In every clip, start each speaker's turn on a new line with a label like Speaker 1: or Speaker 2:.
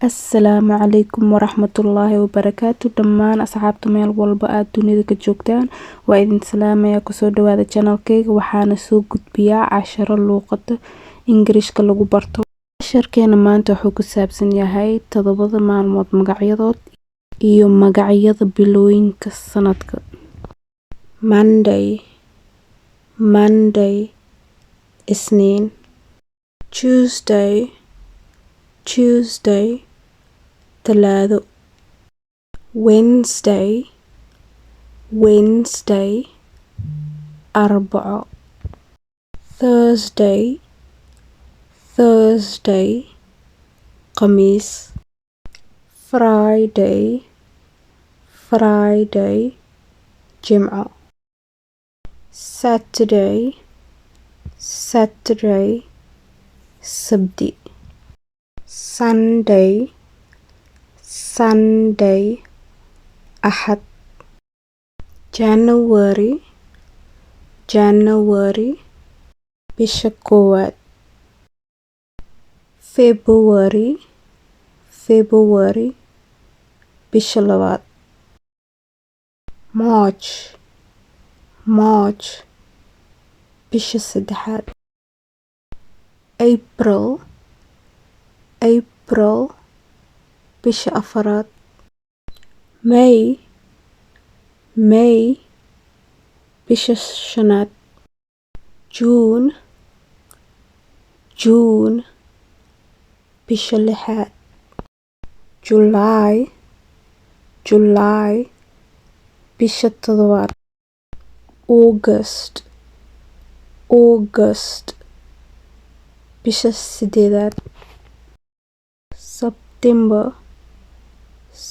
Speaker 1: Assalaamu calaykum waraxmatullaahi wabarakaatu dhammaan asxaabta meel walba aad dunida ka joogtaan waa idin salaamaya kusoo dhawaada channelkayga waxaana soo gudbiyaa casharo luqadda Ingiriiska lagu barto. Casharkeena maanta wuxuu ku saabsan yahay 7 maalmood magacyadood iyo magacyada bilooyinka sanadka. Monday Isniin. Tuesday Talaado. Wednesday Arbaco. Thursday Khamiis. Friday Jimco. Saturday Sabti. Sunday Axad. January bisha koowaad. February bisha labaad. March bisha saddexaad. April bisha afaraad. May bisha shanaad. June bisha lixaad. July bisha toddobaad. August bisha sideedaad.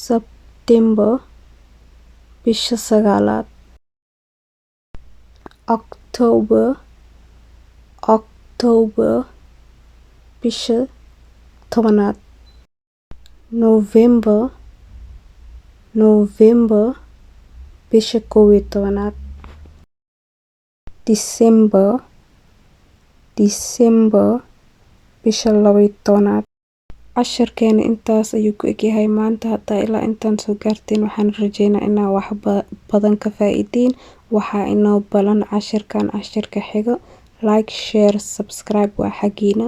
Speaker 1: September bisha sagaalaad. October bisha tobanaad. November bisha 11aad. December bisha 12aad. casharkeena intaas ayuu ku egyahay maanta. Haddaa ilaa intaan soo gaarteen waxaan rajeynaa inaa wax badan ka faa'iideen. waxaa inoo balan casharka xiga. Like, share, subscribe waa xagiina.